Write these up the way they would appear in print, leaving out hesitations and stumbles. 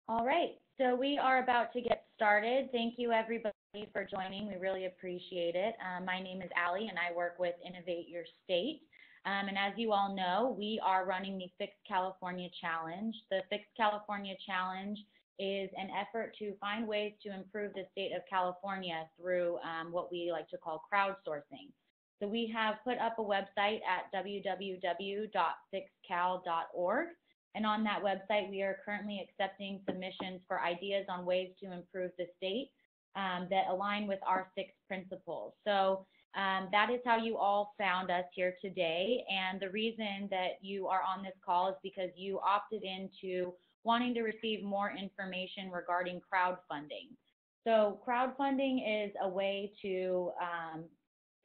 All right, so we are about to get started. Thank you, everybody, for joining. We really appreciate it. My name is Allie, and I work with Innovate Your State. And as you all know, we are running the Fix California Challenge. The Fix California Challenge is an effort to find ways to improve the state of California through what we like to call crowdsourcing. So we have put up a website at www.fixcal.org. And on that website, we are currently accepting submissions for ideas on ways to improve the state that align with our 6 principles. So that is how you all found us here today. And the reason that you are on this call is because you opted into wanting to receive more information regarding crowdfunding. So crowdfunding is a way to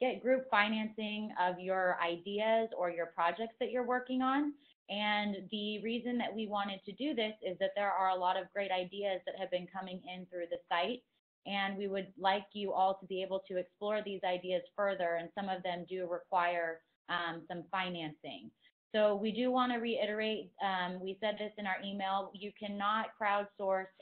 get group financing of your ideas or your projects that you're working on. And the reason that we wanted to do this is that there are a lot of great ideas that have been coming in through the site. And we would like you all to be able to explore these ideas further. And some of them do require some financing. So we do want to reiterate, we said this in our email, you cannot crowdsource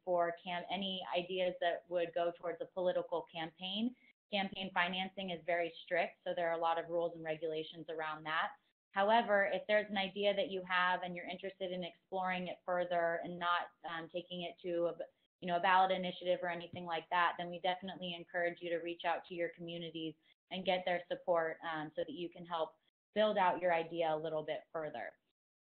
for any ideas that would go towards a political campaign. Campaign financing is very strict, so there are a lot of rules and regulations around that. However, if there's an idea that you have and you're interested in exploring it further and not taking it to a ballot initiative or anything like that, then we definitely encourage you to reach out to your communities and get their support so that you can help build out your idea a little bit further.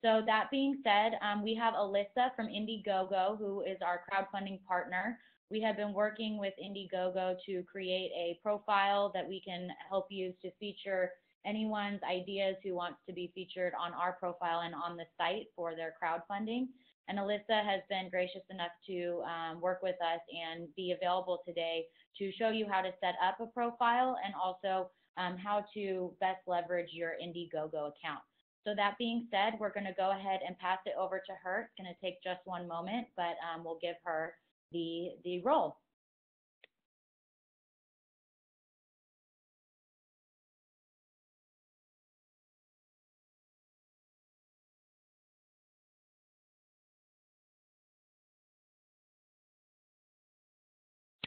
So that being said, we have Alisa from Indiegogo, who is our crowdfunding partner. We have been working with Indiegogo to create a profile that we can help use to feature anyone's ideas who wants to be featured on our profile and on the site for their crowdfunding. And Alisa has been gracious enough to work with us and be available today to show you how to set up a profile and also how to best leverage your Indiegogo account. So that being said, we're going to go ahead and pass it over to her. It's going to take just one moment, but we'll give her the role.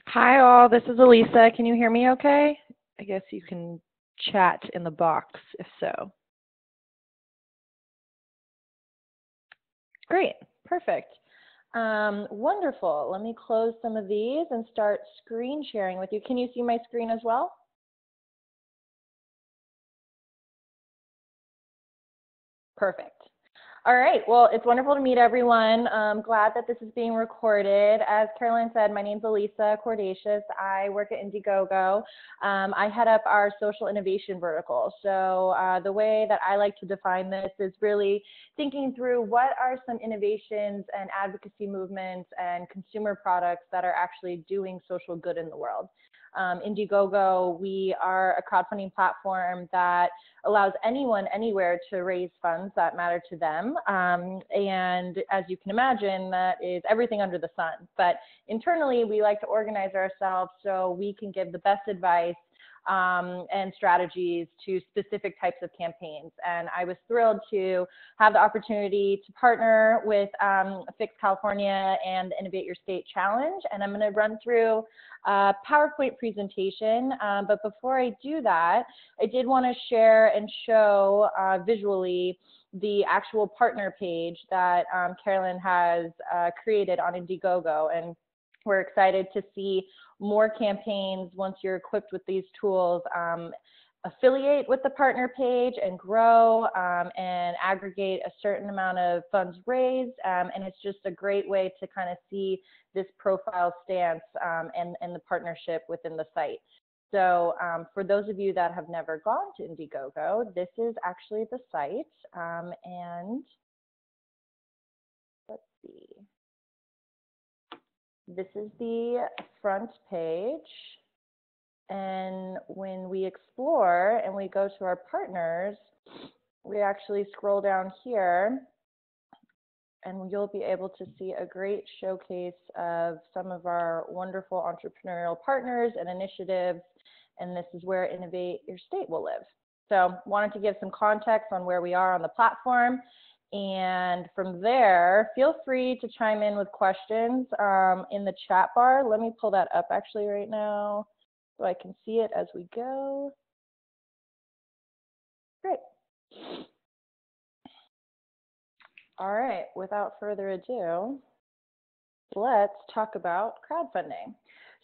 Hi all, this is Alisa. Can you hear me okay? I guess you can chat in the box if so. Great, perfect. Wonderful. Let me close some of these and start screen sharing with you. Can you see my screen as well? Perfect. All right, well, it's wonderful to meet everyone. I'm glad that this is being recorded. As Caroline said, my name's Alisa Cordacious. I work at Indiegogo. I head up our social innovation vertical. So the way that I like to define this is really thinking through what are some innovations and advocacy movements and consumer products that are actually doing social good in the world. Indiegogo, we are a crowdfunding platform that allows anyone anywhere to raise funds that matter to them. And as you can imagine, that is everything under the sun. But internally, we like to organize ourselves so we can give the best advice and strategies to specific types of campaigns. And I was thrilled to have the opportunity to partner with Fix California and the Innovate Your State Challenge. And I'm going to run through a PowerPoint presentation. But before I do that, I did want to share and show visually the actual partner page that Carolyn has created on Indiegogo. And we're excited to see more campaigns once you're equipped with these tools affiliate with the partner page and grow and aggregate a certain amount of funds raised. And it's just a great way to kind of see this profile stance and the partnership within the site. So for those of you that have never gone to Indiegogo, this is actually the site. And let's see. This is the front page. And when we explore and we go to our partners, we actually scroll down here and you'll be able to see a great showcase of some of our wonderful entrepreneurial partners and initiatives. And this is where Innovate Your State will live. So wanted to give some context on where we are on the platform. And from there, feel free to chime in with questions in the chat bar. Let me pull that up actually right now so I can see it as we go. Great. All right, without further ado, let's talk about crowdfunding.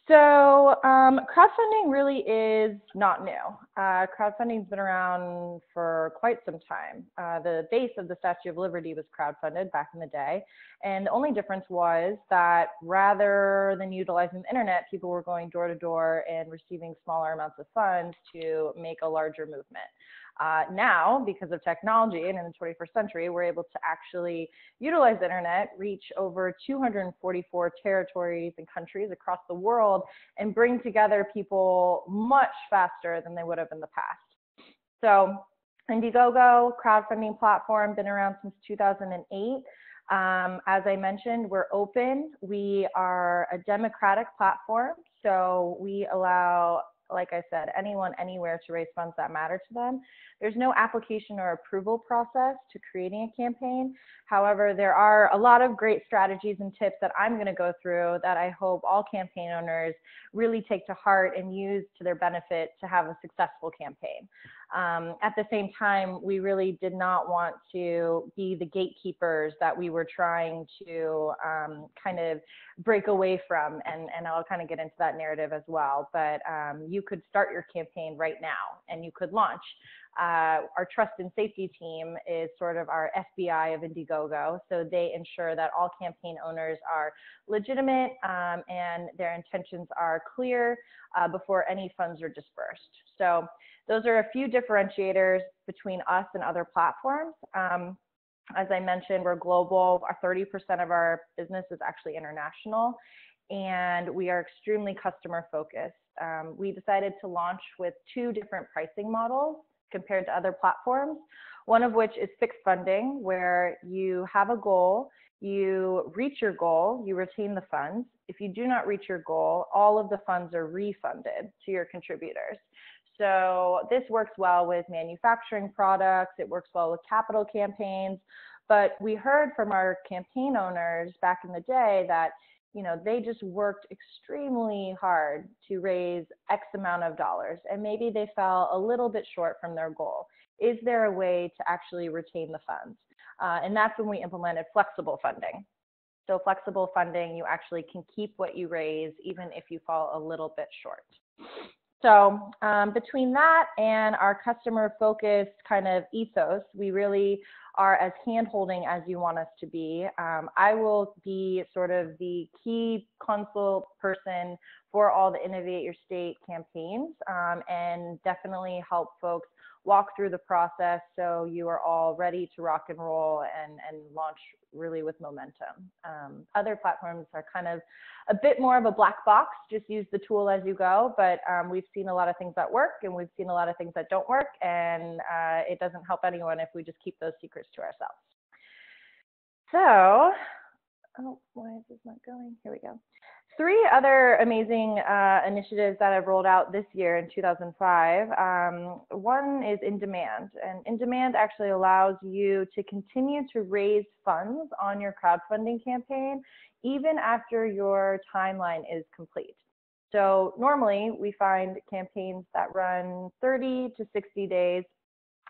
So crowdfunding really is not new. Crowdfunding's been around for quite some time. The base of the Statue of Liberty was crowdfunded back in the day. And the only difference was that rather than utilizing the internet, people were going door to door and receiving smaller amounts of funds to make a larger movement. Now, because of technology and in the 21st century, we're able to actually utilize the internet, reach over 244 territories and countries across the world, and bring together people much faster than they would have in the past. So Indiegogo, crowdfunding platform, been around since 2008. As I mentioned, we're open. We are a democratic platform, so we allow, like I said, anyone, anywhere to raise funds that matter to them. There's no application or approval process to creating a campaign. However, there are a lot of great strategies and tips that I'm going to go through that I hope all campaign owners really take to heart and use to their benefit to have a successful campaign. At the same time, we really did not want to be the gatekeepers that we were trying to kind of break away from, and I'll kind of get into that narrative as well. But you could start your campaign right now and you could launch. Our trust and safety team is sort of our FBI of Indiegogo, so they ensure that all campaign owners are legitimate and their intentions are clear before any funds are dispersed. So those are a few differentiators between us and other platforms. As I mentioned, we're global. 30% of our business is actually international, and we are extremely customer focused. We decided to launch with 2 different pricing models compared to other platforms, one of which is fixed funding, where you have a goal, you reach your goal, you retain the funds. If you do not reach your goal, all of the funds are refunded to your contributors. So this works well with manufacturing products, it works well with capital campaigns, but we heard from our campaign owners back in the day that they just worked extremely hard to raise X amount of dollars, and maybe they fell a little bit short from their goal. Is there a way to actually retain the funds? And that's when we implemented flexible funding. So flexible funding, you actually can keep what you raise even if you fall a little bit short. So between that and our customer-focused kind of ethos, we really are as hand-holding as you want us to be. I will be sort of the key consult person for all the Innovate Your State campaigns and definitely help folks walk through the process so you are all ready to rock and roll and launch really with momentum. Other platforms are kind of a bit more of a black box, just use the tool as you go, but we've seen a lot of things that work and we've seen a lot of things that don't work, and it doesn't help anyone if we just keep those secrets to ourselves. So, oh, why is this not going? Here we go. 3 other amazing initiatives that I've rolled out this year in 2005. One is In Demand, and In Demand actually allows you to continue to raise funds on your crowdfunding campaign even after your timeline is complete. So normally we find campaigns that run 30 to 60 days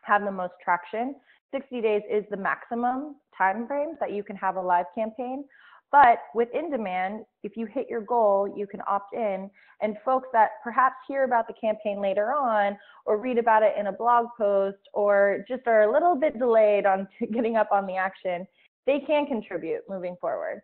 have the most traction. 60 days is the maximum time frame that you can have a live campaign. But with In Demand, if you hit your goal, you can opt in, and folks that perhaps hear about the campaign later on or read about it in a blog post or just are a little bit delayed on getting up on the action, they can contribute moving forward.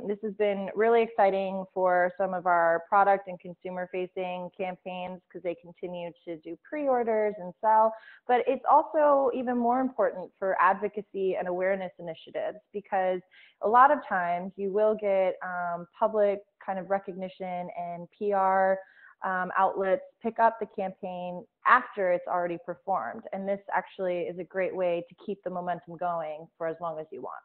This has been really exciting for some of our product and consumer-facing campaigns because they continue to do pre-orders and sell, but it's also even more important for advocacy and awareness initiatives because a lot of times you will get public kind of recognition and PR outlets pick up the campaign after it's already performed, and this actually is a great way to keep the momentum going for as long as you want.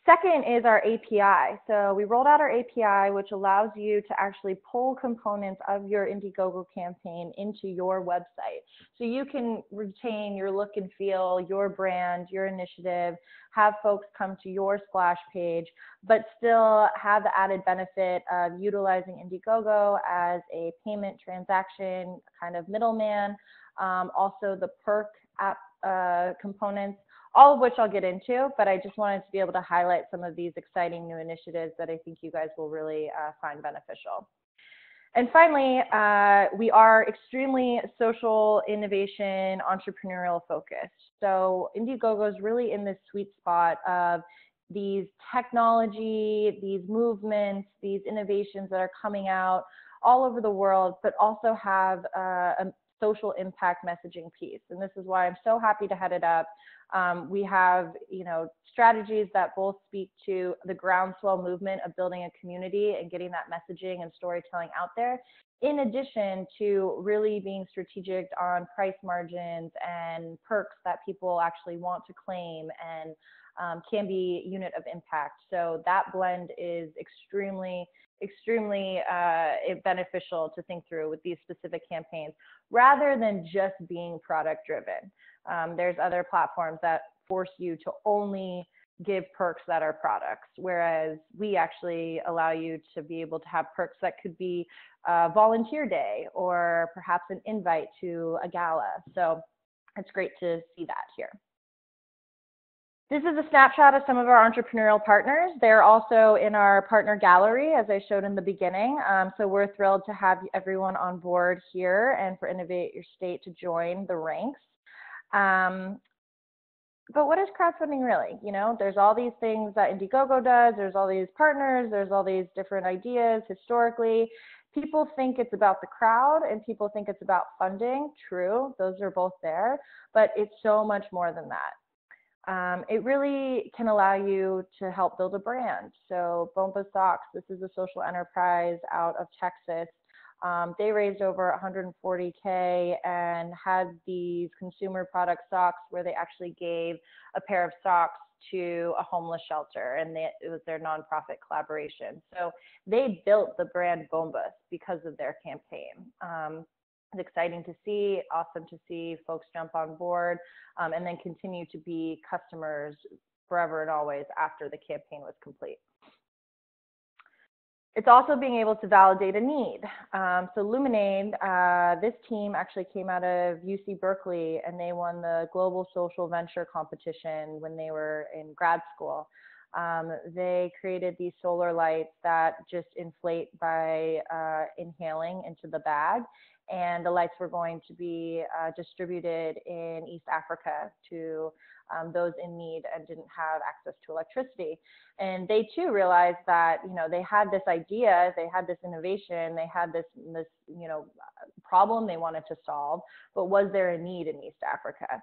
Second is our API. So we rolled out our API, which allows you to actually pull components of your Indiegogo campaign into your website. So you can retain your look and feel, your brand, your initiative, have folks come to your splash page, but still have the added benefit of utilizing Indiegogo as a payment transaction kind of middleman. Also the perk app components, all of which I'll get into, but I just wanted to be able to highlight some of these exciting new initiatives that I think you guys will really find beneficial. And finally, we are extremely social, innovation, entrepreneurial focused. So Indiegogo is really in this sweet spot of these technology, these movements, these innovations that are coming out all over the world, but also have a social impact messaging piece. And this is why I'm so happy to head it up. We have, strategies that both speak to the groundswell movement of building a community and getting that messaging and storytelling out there, in addition to really being strategic on price margins and perks that people actually want to claim and can be unit of impact. So that blend is extremely beneficial to think through with these specific campaigns, rather than just being product driven. There's other platforms that force you to only give perks that are products, whereas we actually allow you to be able to have perks that could be a volunteer day or perhaps an invite to a gala. So it's great to see that here. This is a snapshot of some of our entrepreneurial partners. They're also in our partner gallery, as I showed in the beginning. So we're thrilled to have everyone on board here and for Innovate Your State to join the ranks. But what is crowdfunding really? There's all these things that Indiegogo does. There's all these partners. There's all these different ideas historically. People think it's about the crowd and people think it's about funding. True, those are both there, but it's so much more than that. It really can allow you to help build a brand. So Bomba Socks, this is a social enterprise out of Texas. They raised over $140K and had these consumer product socks where they actually gave a pair of socks to a homeless shelter, and it was their nonprofit collaboration. So they built the brand Bombas because of their campaign. It's exciting to see, awesome to see folks jump on board and then continue to be customers forever and always after the campaign was complete. It's also being able to validate a need. So Luminade, this team actually came out of UC Berkeley, and they won the Global Social Venture competition when they were in grad school. They created these solar lights that just inflate by inhaling into the bag. And the lights were going to be distributed in East Africa to those in need and didn't have access to electricity. And they too realized that, they had this idea, they had this innovation, they had this problem they wanted to solve, but was there a need in East Africa?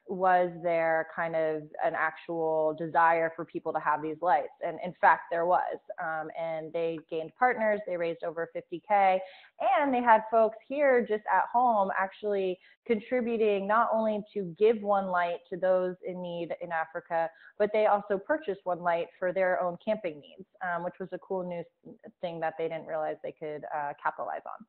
Was there kind of an actual desire for people to have these lights? And in fact, there was. And they gained partners, they raised over 50K, and they had folks here just at home actually contributing not only to give one light to those in need in Africa, but they also purchased one light for their own camping needs, which was a cool new thing that they didn't realize they could capitalize on.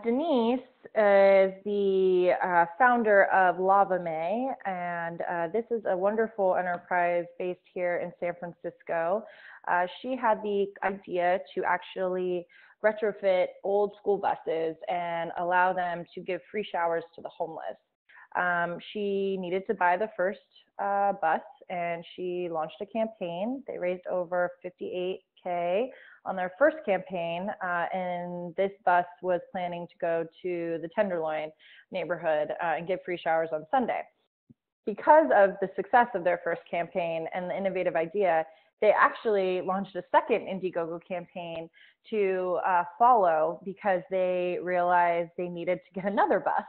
Denise is the founder of Lava May, and this is a wonderful enterprise based here in San Francisco. She had the idea to actually retrofit old school buses and allow them to give free showers to the homeless. She needed to buy the first bus, and she launched a campaign. They raised over 58K on their first campaign, and this bus was planning to go to the Tenderloin neighborhood and give free showers on Sunday. Because of the success of their first campaign and the innovative idea, they actually launched a second Indiegogo campaign to follow because they realized they needed to get another bus.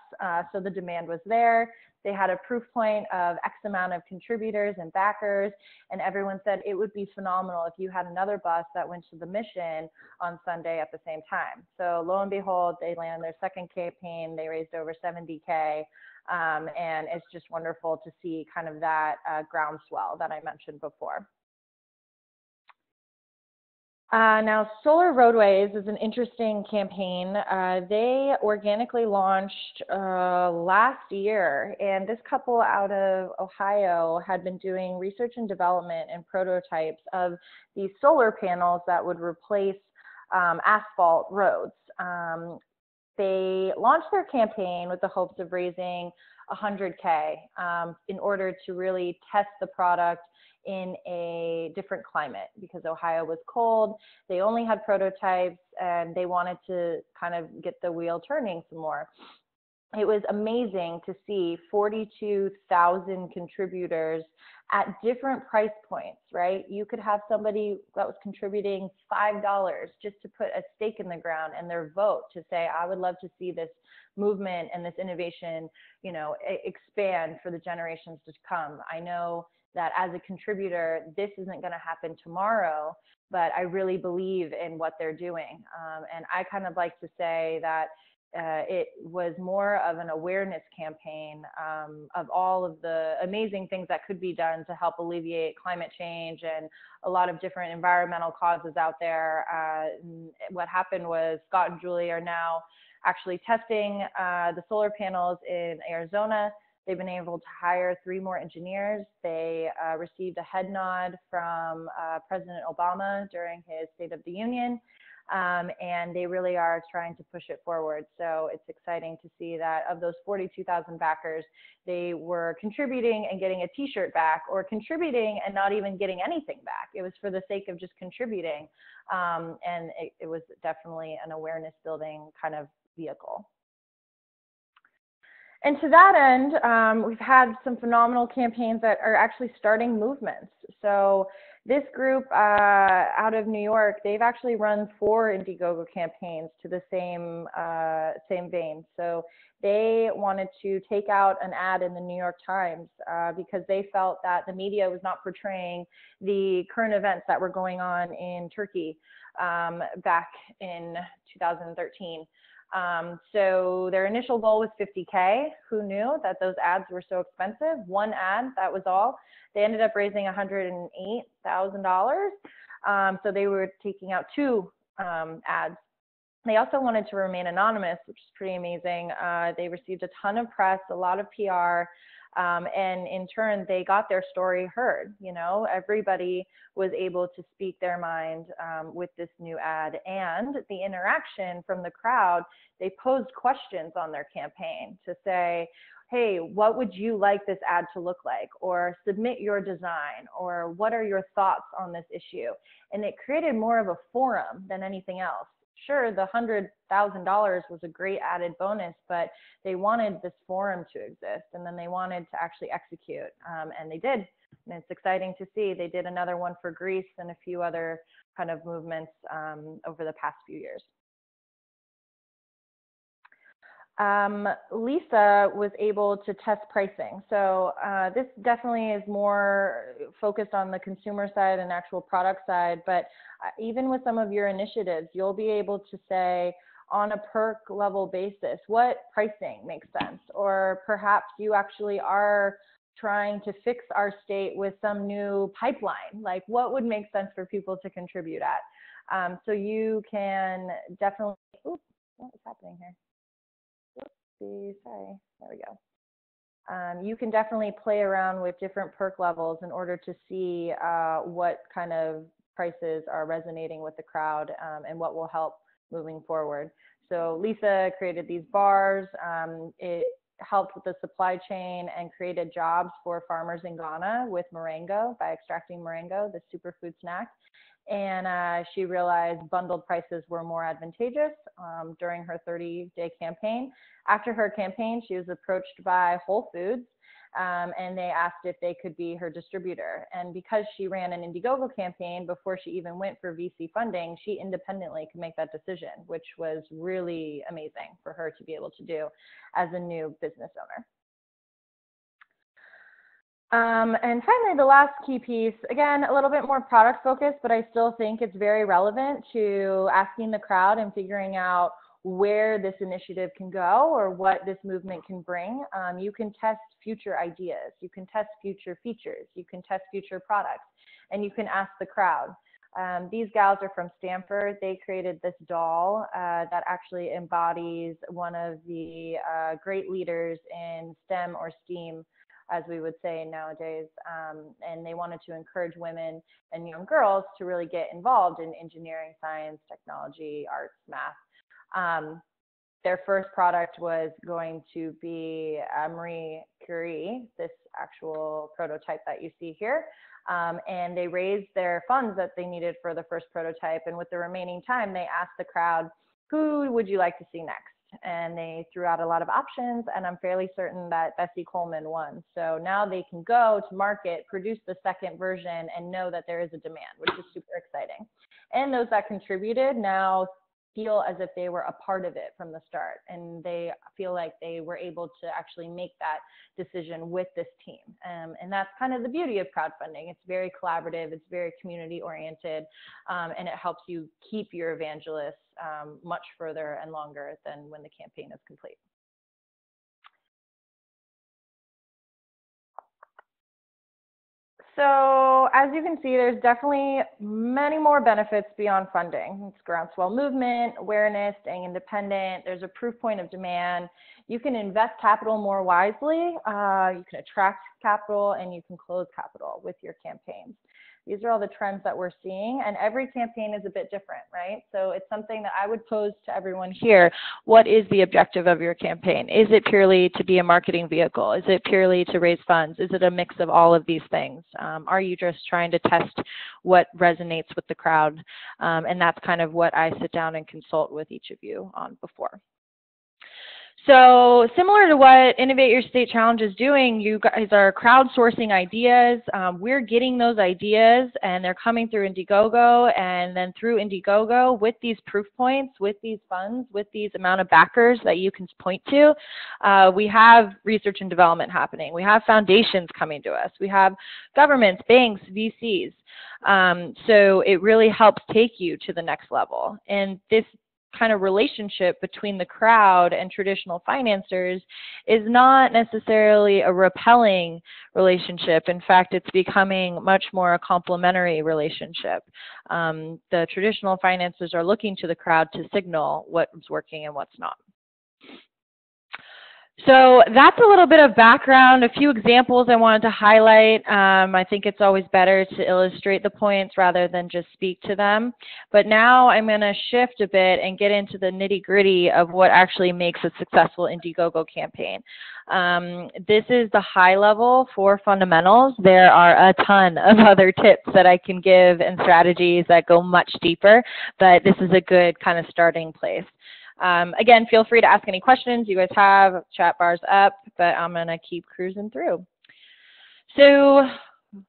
So the demand was there. They had a proof point of X amount of contributors and backers, and everyone said it would be phenomenal if you had another bus that went to the mission on Sunday at the same time. So lo and behold, they landed their second campaign. They raised over 70K, and it's just wonderful to see kind of that groundswell that I mentioned before. Now, Solar Roadways is an interesting campaign. They organically launched last year, and this couple out of Ohio had been doing research and development and prototypes of these solar panels that would replace asphalt roads. They launched their campaign with the hopes of raising 100K in order to really test the product in a different climate, because Ohio was cold. They only had prototypes and they wanted to kind of get the wheel turning some more. It was amazing to see 42,000 contributors at different price points, right? You could have somebody that was contributing $5 just to put a stake in the ground and their vote to say, I would love to see this movement and this innovation, you know, expand for the generations to come. I know that as a contributor, this isn't going to happen tomorrow, but I really believe in what they're doing. And I kind of like to say that it was more of an awareness campaign of all of the amazing things that could be done to help alleviate climate change and a lot of different environmental causes out there. What happened was Scott and Julie are now actually testing the solar panels in Arizona. They've been able to hire 3 more engineers. They received a head nod from President Obama during his State of the Union. And they really are trying to push it forward. So it's exciting to see that of those 42,000 backers, they were contributing and getting a t-shirt back, or contributing and not even getting anything back. It was for the sake of just contributing. And it was definitely an awareness building kind of vehicle. And to that end, we've had some phenomenal campaigns that are actually starting movements. So this group out of New York, they've actually run 4 Indiegogo campaigns to the same vein. So they wanted to take out an ad in the New York Times because they felt that the media was not portraying the current events that were going on in Turkey back in 2013. So their initial goal was 50K. Who knew that those ads were so expensive? One ad, that was all. They ended up raising $108,000. So they were taking out 2 ads. They also wanted to remain anonymous, which is pretty amazing. They received a ton of press, a lot of PR. And in turn, they got their story heard. You know, everybody was able to speak their mind with this new ad, and the interaction from the crowd. They posed questions on their campaign to say, hey, what would you like this ad to look like? Or submit your design, or what are your thoughts on this issue? And it created more of a forum than anything else. Sure, the $100,000 was a great added bonus, but they wanted this forum to exist, and then they wanted to actually execute, and they did. And it's exciting to see. They did another one for Greece and a few other kind of movements over the past few years. Lisa was able to test pricing. So this definitely is more focused on the consumer side and actual product side, but even with some of your initiatives, you'll be able to say on a perk level basis, what pricing makes sense, or perhaps you actually are trying to fix our state with some new pipeline, like what would make sense for people to contribute at. So you can definitely, oops, what is happening here? Sorry, there we go. You can definitely play around with different perk levels in order to see what kind of prices are resonating with the crowd and what will help moving forward. So Lisa created these bars. It helped with the supply chain and created jobs for farmers in Ghana with moringa, by extracting moringa, the superfood snack. And she realized bundled prices were more advantageous during her 30-day campaign. After her campaign, she was approached by Whole Foods and they asked if they could be her distributor. And because she ran an Indiegogo campaign before she even went for VC funding, she independently could make that decision, which was really amazing for her to be able to do as a new business owner. And finally, the last key piece, again, a little bit more product focused, but I still think it's very relevant to asking the crowd and figuring out where this initiative can go or what this movement can bring. You can test future ideas, you can test future features, you can test future products, and you can ask the crowd. These gals are from Stanford. They created this doll that actually embodies one of the great leaders in STEM or STEAM, as we would say nowadays, and they wanted to encourage women and young girls to really get involved in engineering, science, technology, arts, math. Their first product was going to be Marie Curie, this actual prototype that you see here. And they raised their funds that they needed for the first prototype. And with the remaining time, they asked the crowd, who would you like to see next? And they threw out a lot of options, and I'm fairly certain that Bessie Coleman won. So now they can go to market, produce the second version, and know that there is a demand, which is super exciting. And those that contributed now feel as if they were a part of it from the start, and they feel like they were able to actually make that decision with this team. And that's kind of the beauty of crowdfunding. It's very collaborative, it's very community oriented, and it helps you keep your evangelists much further and longer than when the campaign is complete. So as you can see, there's definitely many more benefits beyond funding. It's groundswell movement, awareness, staying independent. There's a proof point of demand. You can invest capital more wisely. You can attract capital, and you can close capital with your campaigns. These are all the trends that we're seeing, and every campaign is a bit different, right? So it's something that I would pose to everyone here. What is the objective of your campaign? Is it purely to be a marketing vehicle? Is it purely to raise funds? Is it a mix of all of these things? Are you just trying to test what resonates with the crowd? And that's kind of what I sit down and consult with each of you on before. So similar to what Innovate Your State Challenge is doing, you guys are crowdsourcing ideas. We're getting those ideas, and they're coming through Indiegogo, and then through Indiegogo with these proof points, with these funds, with these amount of backers that you can point to. We have research and development happening. We have foundations coming to us. We have governments, banks, VCs. So it really helps take you to the next level. And this kind of relationship between the crowd and traditional financiers is not necessarily a repelling relationship. In fact, it's becoming much more a complementary relationship. The traditional financiers are looking to the crowd to signal what's working and what's not. So that's a little bit of background, a few examples I wanted to highlight. I think it's always better to illustrate the points rather than just speak to them. But now I'm going to shift a bit and get into the nitty-gritty of what actually makes a successful Indiegogo campaign. This is the high level for fundamentals. There are a ton of other tips that I can give and strategies that go much deeper, but this is a good kind of starting place. Again, feel free to ask any questions you guys have. Chat bar's up, but I'm going to keep cruising through. So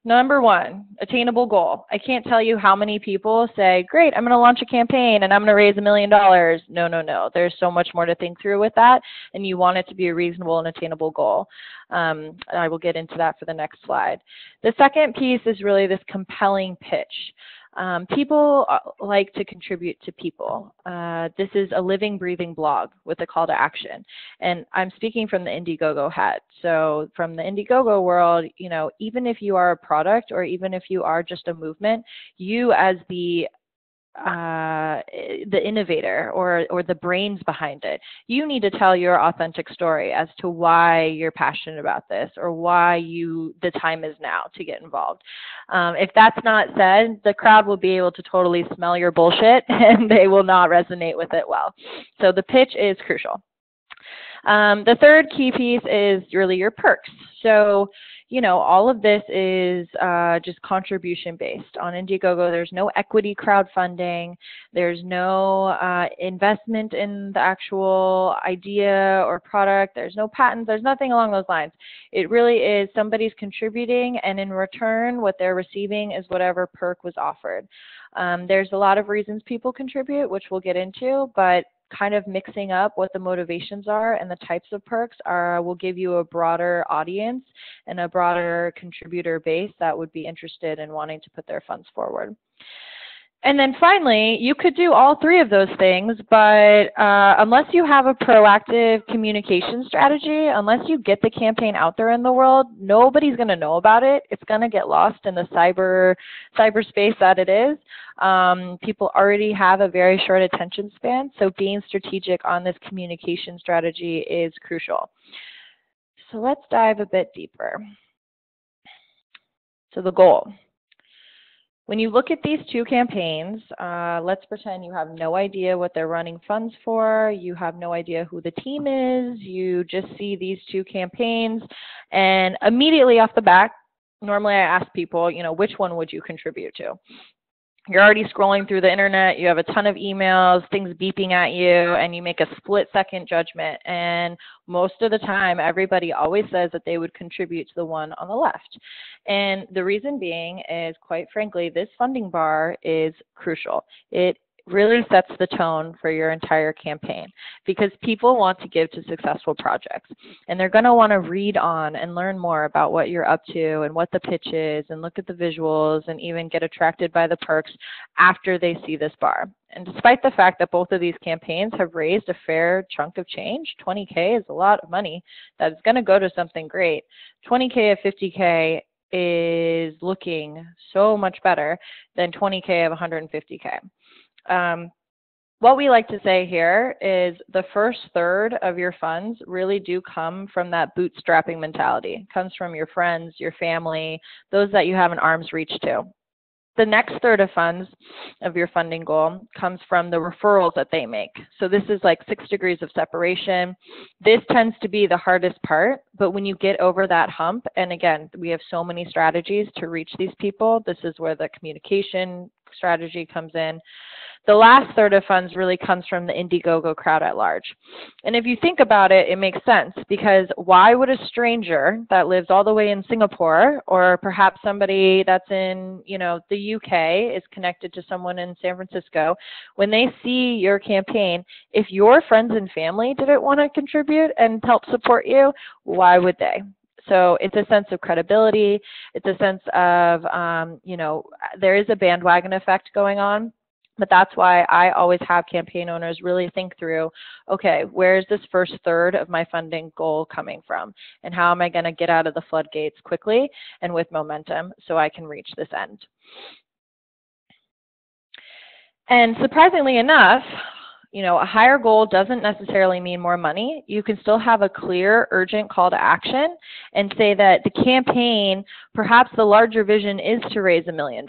number one, attainable goal. I can't tell you how many people say, great, I'm going to launch a campaign and I'm going to raise $1 million. No, no, no. There's so much more to think through with that, and you want it to be a reasonable and attainable goal. I will get into that for the next slide. The second piece is really this compelling pitch. People like to contribute to people. This is a living, breathing blog with a call to action. And I'm speaking from the Indiegogo hat. So from the Indiegogo world, you know, even if you are a product or even if you are just a movement, you as the innovator or the brains behind it, you need to tell your authentic story as to why you're passionate about this or why the time is now to get involved. If that's not said, the crowd will be able to totally smell your bullshit and they will not resonate with it well. So the pitch is crucial. The third key piece is really your perks. So, you know, all of this is just contribution based. On Indiegogo, there's no equity crowdfunding. There's no investment in the actual idea or product. There's no patents. There's nothing along those lines. It really is somebody's contributing, and in return, what they're receiving is whatever perk was offered. There's a lot of reasons people contribute, which we'll get into, but kind of mixing up what the motivations are and the types of perks will give you a broader audience and a broader contributor base that would be interested in wanting to put their funds forward. And then finally, you could do all three of those things, but unless you have a proactive communication strategy, unless you get the campaign out there in the world, nobody's going to know about it. It's going to get lost in the cyberspace that it is. People already have a very short attention span, so being strategic on this communication strategy is crucial. So let's dive a bit deeper. So the goal. When you look at these two campaigns, let's pretend you have no idea what they're running funds for, you have no idea who the team is, you just see these two campaigns, and immediately off the bat, normally I ask people, you know, which one would you contribute to? You're already scrolling through the internet, you have a ton of emails, things beeping at you, and you make a split-second judgment. And most of the time, everybody always says that they would contribute to the one on the left. And the reason being is, quite frankly, this funding bar is crucial. It really sets the tone for your entire campaign because people want to give to successful projects, and they're going to want to read on and learn more about what you're up to and what the pitch is and look at the visuals and even get attracted by the perks after they see this bar. And despite the fact that both of these campaigns have raised a fair chunk of change, $20K is a lot of money that is going to go to something great. $20K of $50K is looking so much better than $20K of $150K. What we like to say here is the first third of your funds really do come from that bootstrapping mentality. It comes from your friends, your family, those that you have an arm's reach to. The next third of funds of your funding goal comes from the referrals that they make. So this is like 6 degrees of separation. This tends to be the hardest part, but when you get over that hump, and again, we have so many strategies to reach these people, this is where the communication strategy comes in. The last third of funds really comes from the Indiegogo crowd at large. And if you think about it, it makes sense, because why would a stranger that lives all the way in Singapore, or perhaps somebody that's in, you know, the UK is connected to someone in San Francisco, when they see your campaign, if your friends and family didn't want to contribute and help support you, why would they? So it's a sense of credibility. It's a sense of, you know, there is a bandwagon effect going on. But that's why I always have campaign owners really think through, okay, where's this first third of my funding goal coming from? And how am I going to get out of the floodgates quickly and with momentum so I can reach this end? And surprisingly enough, you know, a higher goal doesn't necessarily mean more money. You can still have a clear, urgent call to action and say that the campaign, perhaps the larger vision is to raise $1 million,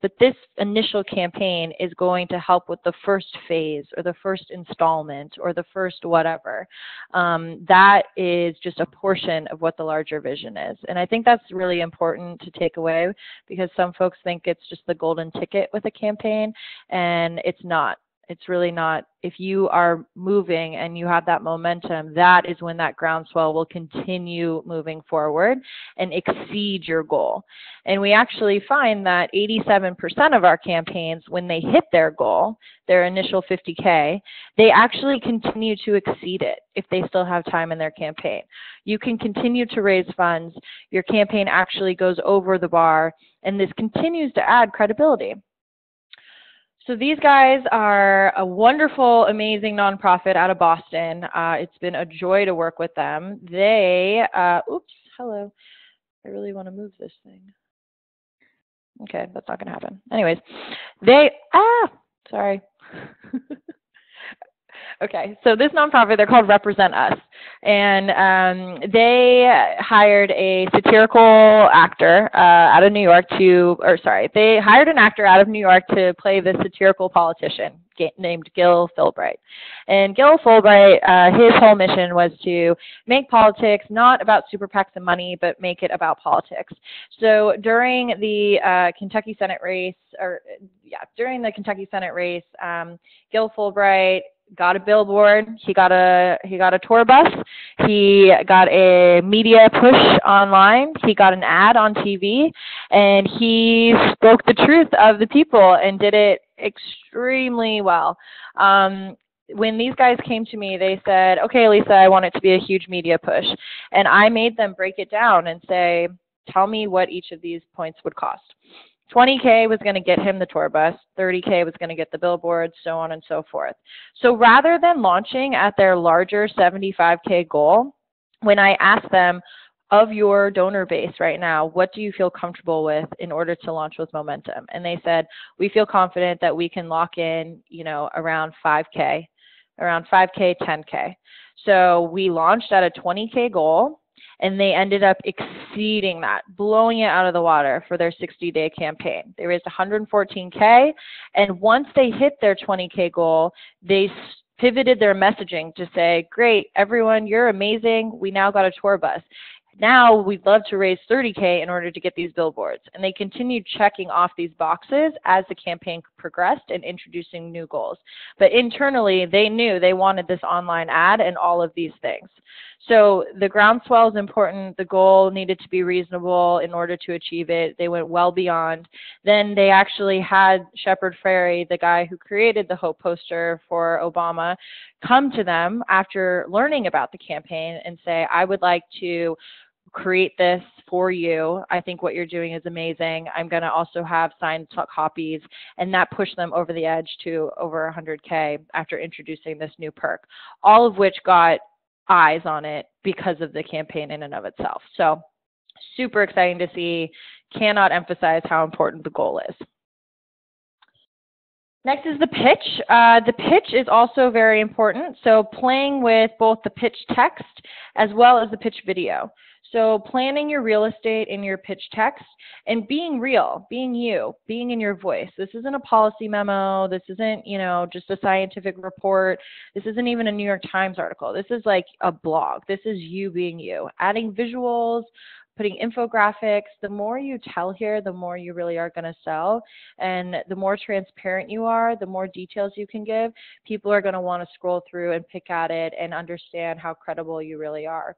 but this initial campaign is going to help with the first phase or the first installment or the first whatever. That is just a portion of what the larger vision is. And I think that's really important to take away, because some folks think it's just the golden ticket with a campaign, and it's not. It's really not. If you are moving and you have that momentum, that is when that groundswell will continue moving forward and exceed your goal. And we actually find that 87% of our campaigns, when they hit their goal, their initial 50K, they actually continue to exceed it if they still have time in their campaign. You can continue to raise funds. Your campaign actually goes over the bar, and this continues to add credibility. So these guys are a wonderful, amazing nonprofit out of Boston. It's been a joy to work with them. They, oops, hello. I really want to move this thing. Okay, that's not going to happen. Anyways, they, sorry. Okay, so this nonprofit, they're called Represent Us, and they hired a satirical actor out of New York they hired an actor out of New York to play the satirical politician. named Gil Fulbright. And Gil Fulbright, his whole mission was to make politics not about super PACs and money, but make it about politics. So during the Kentucky Senate race, Gil Fulbright got a billboard, he got a tour bus, he got a media push online, he got an ad on TV, and he spoke the truth of the people and did it extremely well. When these guys came to me, they said, okay, Lisa, I want it to be a huge media push. And I made them break it down and say, tell me what each of these points would cost. $20K was going to get him the tour bus, $30K was going to get the billboard, so on and so forth. So rather than launching at their larger $75K goal, when I asked them, of your donor base right now, what do you feel comfortable with in order to launch with momentum? And they said, we feel confident that we can lock in, around 5K, 10K. So we launched at a 20K goal, and they ended up exceeding that, blowing it out of the water for their 60-day campaign. They raised 114K, and once they hit their 20K goal, they pivoted their messaging to say, great, everyone, you're amazing. We now got a tour bus. Now we'd love to raise 30K in order to get these billboards. And they continued checking off these boxes as the campaign progressed and introducing new goals. But internally, they knew they wanted this online ad and all of these things. So the groundswell is important. The goal needed to be reasonable in order to achieve it. They went well beyond. Then they actually had Shepard Fairey, the guy who created the Hope poster for Obama, come to them after learning about the campaign and say, I would like to create this for you. I think what you're doing is amazing. I'm going to also have signed copies, and that pushed them over the edge to over 100K after introducing this new perk, all of which got eyes on it because of the campaign in and of itself. So super exciting to see. Cannot emphasize how important the goal is. Next is the pitch. The pitch is also very important. So playing with both the pitch text as well as the pitch video. So planning your real estate in your pitch text and being real, being you, being in your voice. This isn't a policy memo. This isn't, just a scientific report. This isn't even a New York Times article. This is like a blog. This is you being you. Adding visuals, putting infographics. The more you tell here, the more you really are going to sell. And the more transparent you are, the more details you can give, people are going to want to scroll through and pick at it and understand how credible you really are.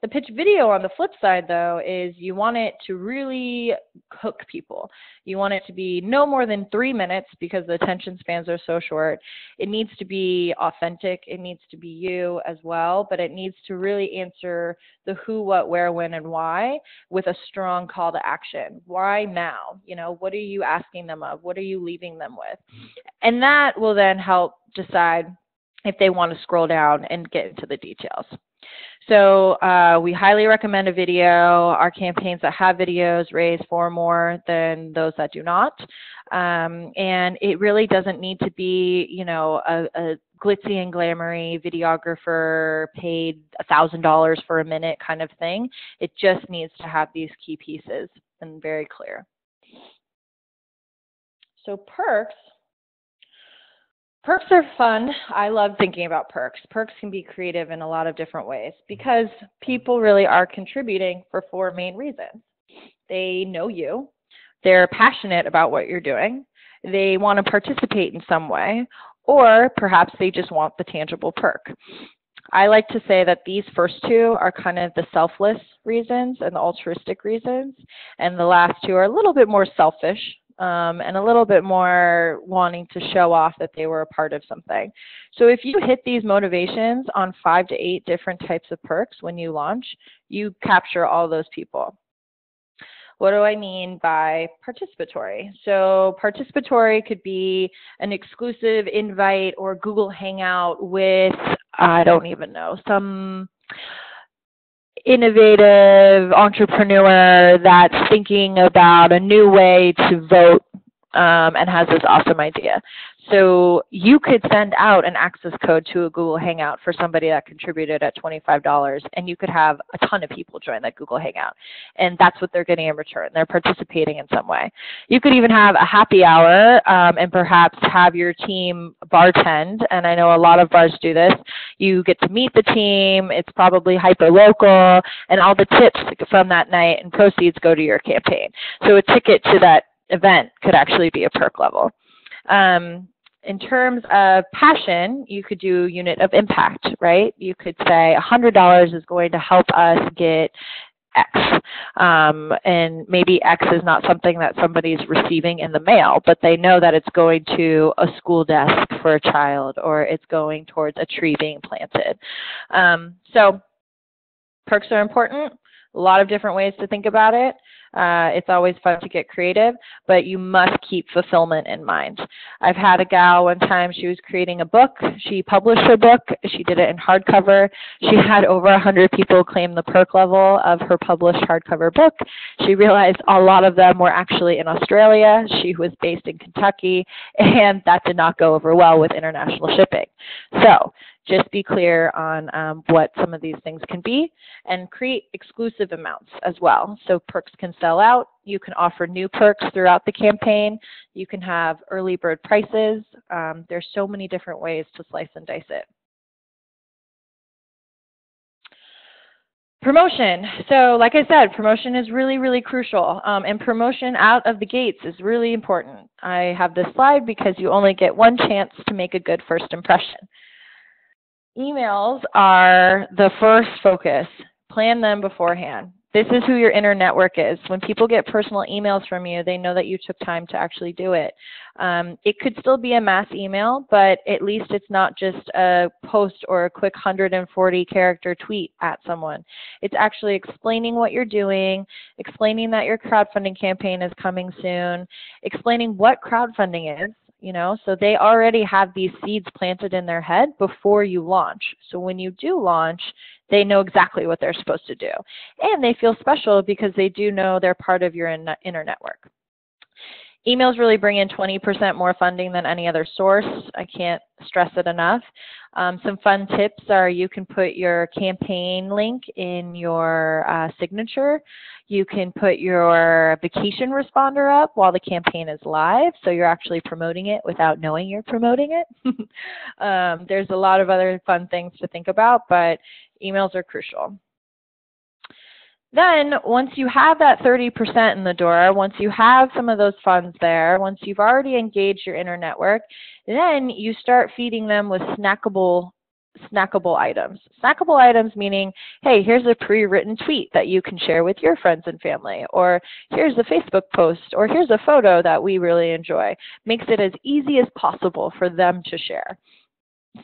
The pitch video on the flip side, though, is you want it to really hook people. You want it to be no more than 3 minutes because the attention spans are so short. It needs to be authentic. It needs to be you as well, but it needs to really answer the who, what, where, when, and why with a strong call to action. Why now? What are you asking them of? What are you leaving them with? And that will then help decide if they want to scroll down and get into the details. So we highly recommend a video. Our campaigns that have videos raise far more than those that do not. And it really doesn't need to be, a glitzy and glamoury videographer paid $1,000 for a minute kind of thing. It just needs to have these key pieces and very clear. So perks. Perks are fun. I love thinking about perks. Perks can be creative in a lot of different ways because people really are contributing for 4 main reasons. They know you. They're passionate about what you're doing. They want to participate in some way, or perhaps they just want the tangible perk. I like to say that these first 2 are kind of the selfless reasons and the altruistic reasons, and the last 2 are a little bit more selfish. And a little bit more wanting to show off that they were a part of something. So if you hit these motivations on 5 to 8 different types of perks when you launch, you capture all those people. What do I mean by participatory? So participatory could be an exclusive invite or Google Hangout with, I don't even know, some innovative entrepreneur that's thinking about a new way to vote and has this awesome idea. So you could send out an access code to a Google Hangout for somebody that contributed at $25, and you could have a ton of people join that Google Hangout. And that's what they're getting in return. They're participating in some way. You could even have a happy hour and perhaps have your team bartend. And I know a lot of bars do this. You get to meet the team. It's probably hyper-local. And all the tips from that night and proceeds go to your campaign. So a ticket to that event could actually be a perk level. In terms of passion, you could do unit of impact, right? You could say $100 is going to help us get X. And maybe X is not something that somebody's receiving in the mail, but they know that it's going to a school desk for a child, or it's going towards a tree being planted. So perks are important. A lot of different ways to think about it. It's always fun to get creative, but you must keep fulfillment in mind. I've had a gal one time, she was creating a book. She published her book. She did it in hardcover. She had over 100 people claim the perk level of her published hardcover book. She realized a lot of them were actually in Australia. She was based in Kentucky, and that did not go over well with international shipping. So just be clear on what some of these things can be, and create exclusive amounts as well. So perks can sell out. You can offer new perks throughout the campaign. You can have early bird prices. There's so many different ways to slice and dice it. Promotion. So like I said, promotion is really, really crucial. And promotion out of the gates is really important. I have this slide because you only get one chance to make a good first impression. Emails are the first focus. Plan them beforehand. This is who your inner network is. When people get personal emails from you, they know that you took time to actually do it. It could still be a mass email, but at least it's not just a post or a quick 140-character tweet at someone. It's actually explaining what you're doing, explaining that your crowdfunding campaign is coming soon, explaining what crowdfunding is. You know, so they already have these seeds planted in their head before you launch. So when you do launch, they know exactly what they're supposed to do. And they feel special because they do know they're part of your inner network. Emails really bring in 20% more funding than any other source. I can't stress it enough. Some fun tips are you can put your campaign link in your signature. You can put your vacation responder up while the campaign is live, so you're actually promoting it without knowing you're promoting it. There's a lot of other fun things to think about, but emails are crucial. Then once you have that 30% in the door, once you have some of those funds there, once you've already engaged your inner network, then you start feeding them with snackable items. Snackable items meaning, hey, here's a pre-written tweet that you can share with your friends and family, or here's a Facebook post, or here's a photo that we really enjoy. Makes it as easy as possible for them to share.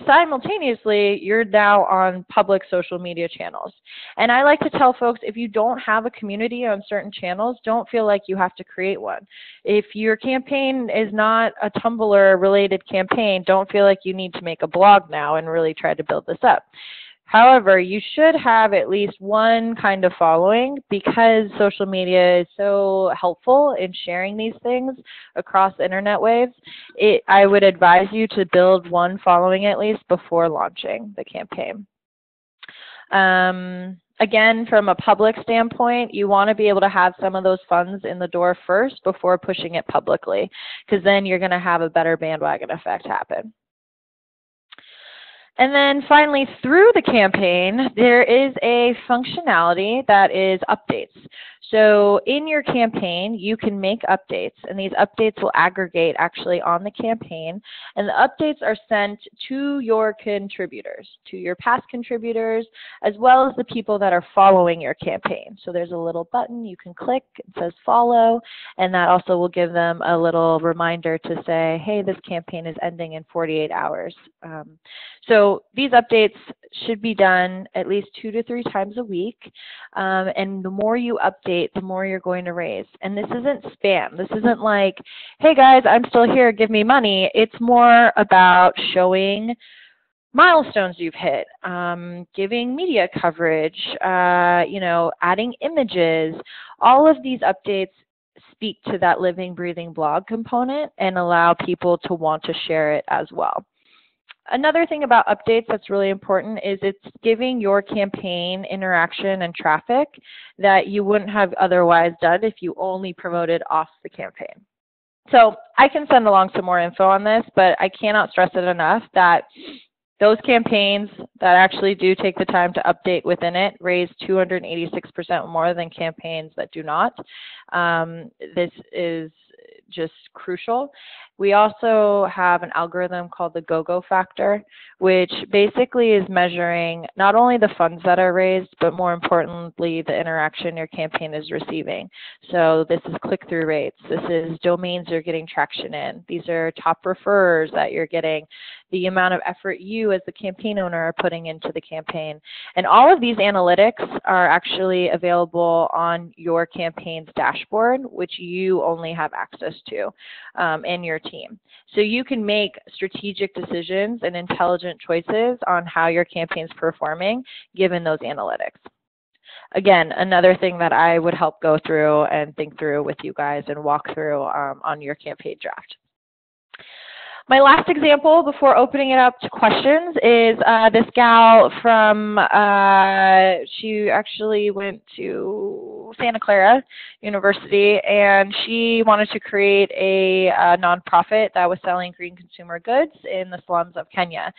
Simultaneously, you're now on public social media channels. And I like to tell folks, if you don't have a community on certain channels, don't feel like you have to create one. If your campaign is not a Tumblr-related campaign, don't feel like you need to make a blog now and really try to build this up. However, you should have at least one kind of following, because social media is so helpful in sharing these things across internet waves. I would advise you to build one following at least before launching the campaign. Again, from a public standpoint, you want to be able to have some of those funds in the door first before pushing it publicly, because then you're going to have a better bandwagon effect happen. And then finally, through the campaign, there is a functionality that is updates. So in your campaign, you can make updates, and these updates will aggregate actually on the campaign. And the updates are sent to your contributors, to your past contributors, as well as the people that are following your campaign. So there's a little button you can click. It says follow, and that also will give them a little reminder to say, hey, this campaign is ending in 48 hours. So these updates should be done at least 2 to 3 times a week. And the more you update, the more you're going to raise. And this isn't spam. This isn't like, hey guys, I'm still here, give me money. It's more about showing milestones you've hit, giving media coverage, you know, adding images. All of these updates speak to that living, breathing blog component and allow people to want to share it as well. Another thing about updates that's really important is it's giving your campaign interaction and traffic that you wouldn't have otherwise done if you only promoted off the campaign. So I can send along some more info on this, but I cannot stress it enough that those campaigns that actually do take the time to update within it raise 286% more than campaigns that do not. This is just crucial. We also have an algorithm called the GoGo factor, which basically is measuring not only the funds that are raised, but more importantly, the interaction your campaign is receiving. So this is click-through rates. This is domains you're getting traction in. These are top referrers that you're getting, the amount of effort you as the campaign owner are putting into the campaign. And all of these analytics are actually available on your campaign's dashboard, which you only have access to and your team. So you can make strategic decisions and intelligent choices on how your campaign's performing given those analytics. Again, another thing that I would help go through and think through with you guys and walk through on your campaign draft. My last example before opening it up to questions is this gal from, she actually went to Santa Clara University, and she wanted to create a nonprofit that was selling green consumer goods in the slums of Kenya.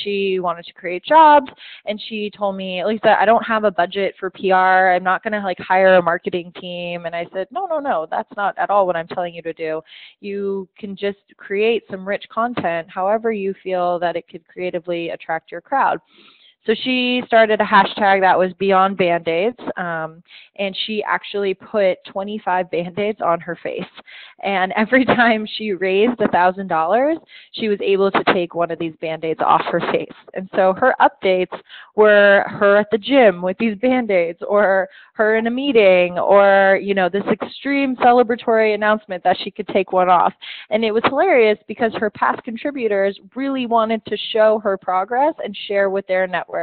She wanted to create jobs, and she told me, Alisa, I don't have a budget for PR. I'm not going to like hire a marketing team. And I said, no, that's not at all what I'm telling you to do. You can just create some rich content however you feel that it could creatively attract your crowd. So she started a hashtag that was Beyond Band-Aids, and she actually put 25 Band-Aids on her face. And every time she raised $1,000, she was able to take one of these Band-Aids off her face. And so her updates were her at the gym with these Band-Aids, or her in a meeting, or this extreme celebratory announcement that she could take one off. And it was hilarious because her past contributors really wanted to show her progress and share with their networks.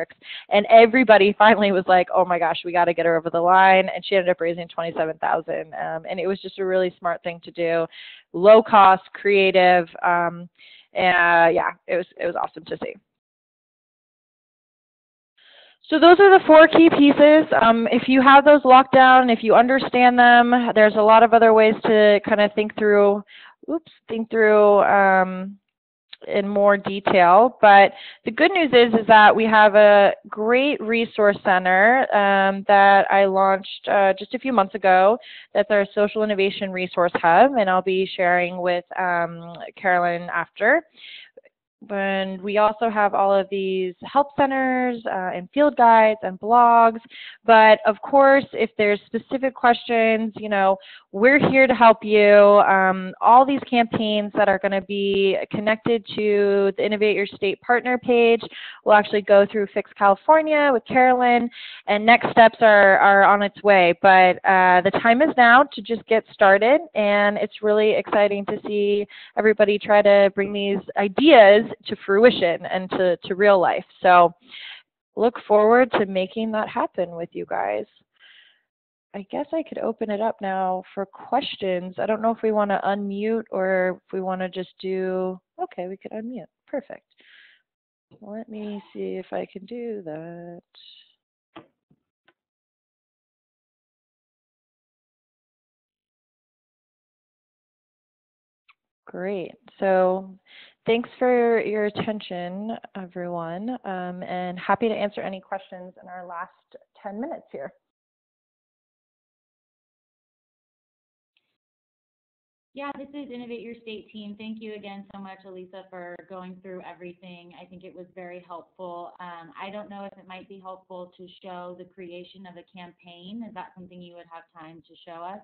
And everybody finally was like, oh my gosh, we got to get her over the line. And she ended up raising $27,000. And it was just a really smart thing to do. Low cost, creative. And yeah, it was awesome to see. So those are the 4 key pieces. If you have those locked down, if you understand them, there's a lot of other ways to kind of think through in more detail. But the good news is that we have a great resource center that I launched just a few months ago. That's our Social Innovation Resource Hub, and I'll be sharing with Carolyn after. And we also have all of these help centers and field guides and blogs. But of course, if there's specific questions, we're here to help you. All these campaigns that are going to be connected to the Innovate Your State partner page will actually go through Fix California with Carolyn, and next steps are on its way. But the time is now to just get started, and it's really exciting to see everybody try to bring these ideas to fruition and to real life. So look forward to making that happen with you guys. I guess I could open it up now for questions. I don't know if we want to unmute or if we want to just do, okay, we could unmute. Perfect. Let me see if I can do that. Great. So thanks for your attention, everyone, and happy to answer any questions in our last 10 minutes here. Yeah, this is Innovate Your State team. Thank you again so much, Alisa, for going through everything. I think it was very helpful. I don't know if it might be helpful to show the creation of a campaign. Is that something you would have time to show us?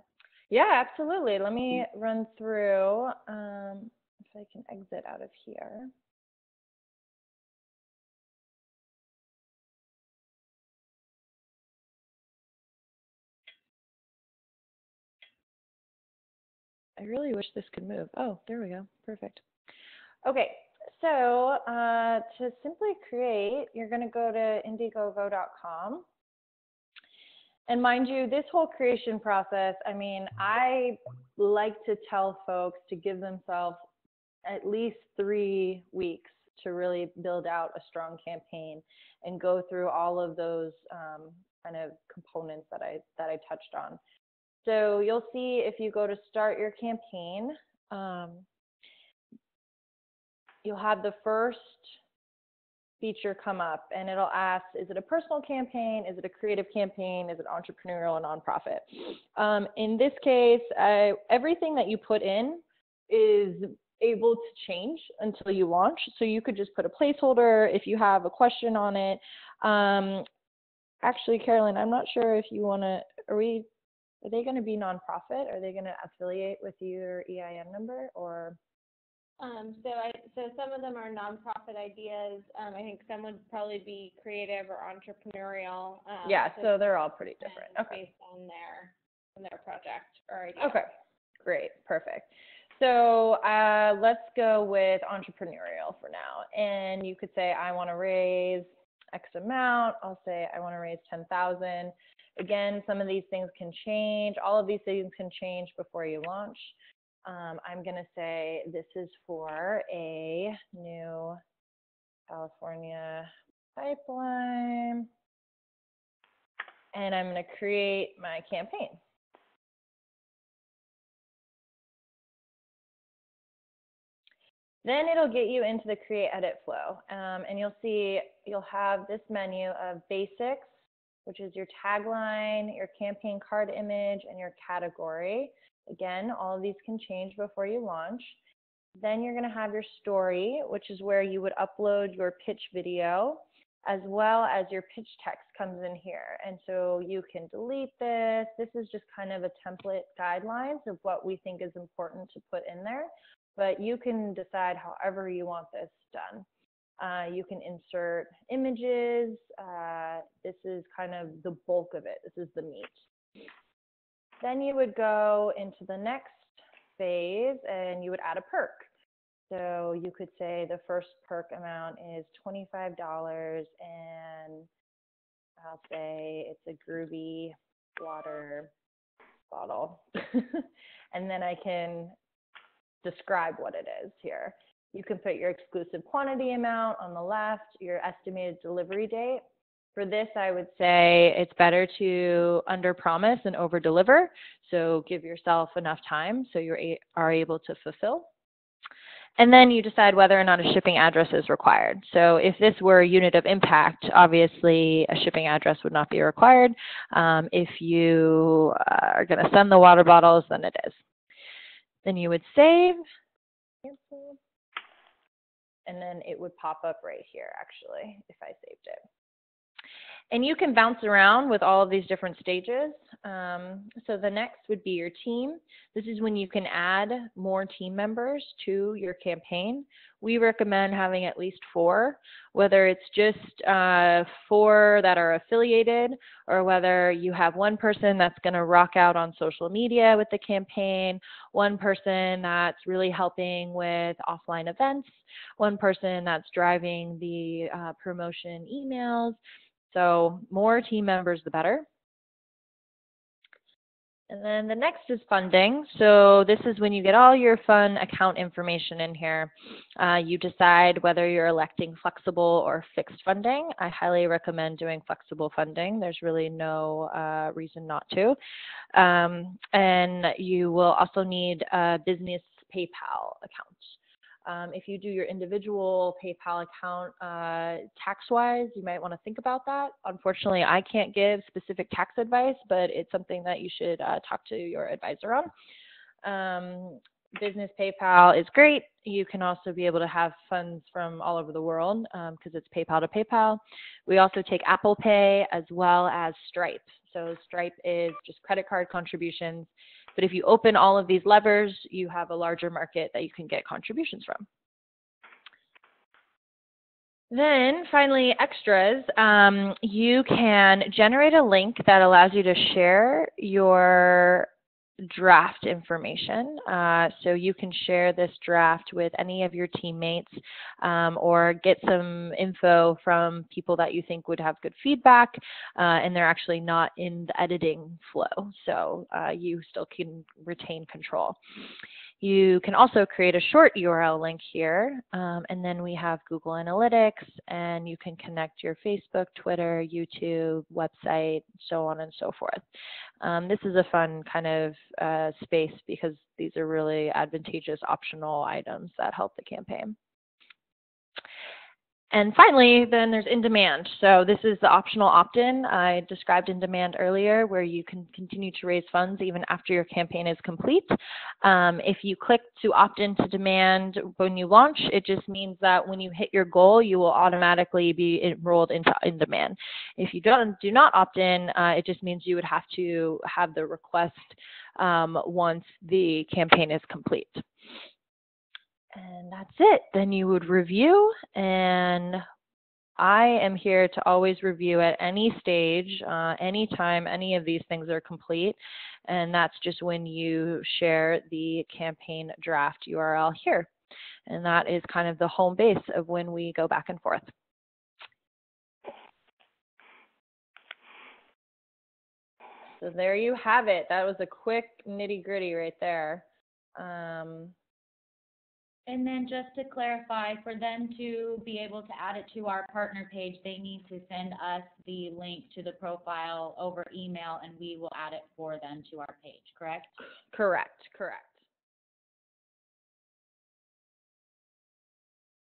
Yeah, absolutely. Let me run through, if I can exit out of here. I really wish this could move. Oh, there we go. Perfect. Okay, so to simply create, you're going to go to Indiegogo.com. And mind you, this whole creation process, I mean, I like to tell folks to give themselves at least 3 weeks to really build out a strong campaign and go through all of those kind of components that I touched on. So you'll see if you go to start your campaign, you'll have the first feature come up and it'll ask, is it a personal campaign? Is it a creative campaign? Is it entrepreneurial or nonprofit? In this case, everything that you put in is able to change until you launch. So you could just put a placeholder if you have a question on it. Actually, Carolyn, I'm not sure if you want to, are they going to be nonprofit? Are they going to affiliate with your EIN number or? So some of them are nonprofit ideas. I think some would probably be creative or entrepreneurial. Yeah, so they're all pretty different. Okay. Based on their project or idea. Okay, great, perfect. So let's go with entrepreneurial for now. And you could say, I want to raise X amount. I'll say I want to raise 10,000. Again, some of these things can change. All of these things can change before you launch. I'm going to say this is for a new California pipeline. And I'm going to create my campaign. Then it'll get you into the create edit flow. And you'll see you'll have this menu of basics, which is your tagline, your campaign card image, and your category. Again, all of these can change before you launch. Then you're going to have your story, which is where you would upload your pitch video, as well as your pitch text comes in here. And so you can delete this. This is just kind of a template guidelines of what we think is important to put in there. But you can decide however you want this done. You can insert images. This is kind of the bulk of it. This is the meat. Then you would go into the next phase and you would add a perk. So you could say the first perk amount is $25 and I'll say it's a groovy water bottle. And then I can describe what it is here. You can put your exclusive quantity amount on the left, your estimated delivery date. For this, I would say it's better to under-promise and over-deliver. So give yourself enough time so you are able to fulfill. And then you decide whether or not a shipping address is required. So if this were a unit of impact, obviously a shipping address would not be required. If you are going to send the water bottles, then it is. Then you would save, cancel, and then it would pop up right here, actually, if I saved it. And you can bounce around with all of these different stages. So the next would be your team. This is when you can add more team members to your campaign. We recommend having at least 4, whether it's just 4 that are affiliated or whether you have one person that's going to rock out on social media with the campaign, one person that's really helping with offline events, one person that's driving the promotion emails. So more team members, the better. And then the next is funding. So this is when you get all your fun account information in here. You decide whether you're electing flexible or fixed funding. I highly recommend doing flexible funding. There's really no reason not to. And you will also need a business PayPal account. If you do your individual PayPal account tax-wise, you might want to think about that. Unfortunately, I can't give specific tax advice, but it's something that you should talk to your advisor on. Business PayPal is great. You can also be able to have funds from all over the world because it's PayPal to PayPal. We also take Apple Pay as well as Stripe. So Stripe is just credit card contributions. But if you open all of these levers, you have a larger market that you can get contributions from. Then finally, extras. You can generate a link that allows you to share your draft information. So you can share this draft with any of your teammates or get some info from people that you think would have good feedback, and they're actually not in the editing flow. So you still can retain control. You can also create a short URL link here, and then we have Google Analytics, and you can connect your Facebook, Twitter, YouTube, website, so on and so forth. This is a fun kind of space because these are really advantageous optional items that help the campaign. And finally, then there's in-demand. So this is the optional opt-in. I described in-demand earlier, where you can continue to raise funds even after your campaign is complete. If you click to opt into demand when you launch, it just means that when you hit your goal, you will automatically be enrolled into in-demand. If you do not opt in, it just means you would have to have the request once the campaign is complete. And that's it. Then you would review, and I am here to always review at any stage, anytime any of these things are complete, and that's just when you share the campaign draft URL here. And that is kind of the home base of when we go back and forth. So there you have it. That was a quick nitty-gritty right there. And then just to clarify, for them to be able to add it to our partner page, they need to send us the link to the profile over email, and we will add it for them to our page, correct? Correct, correct.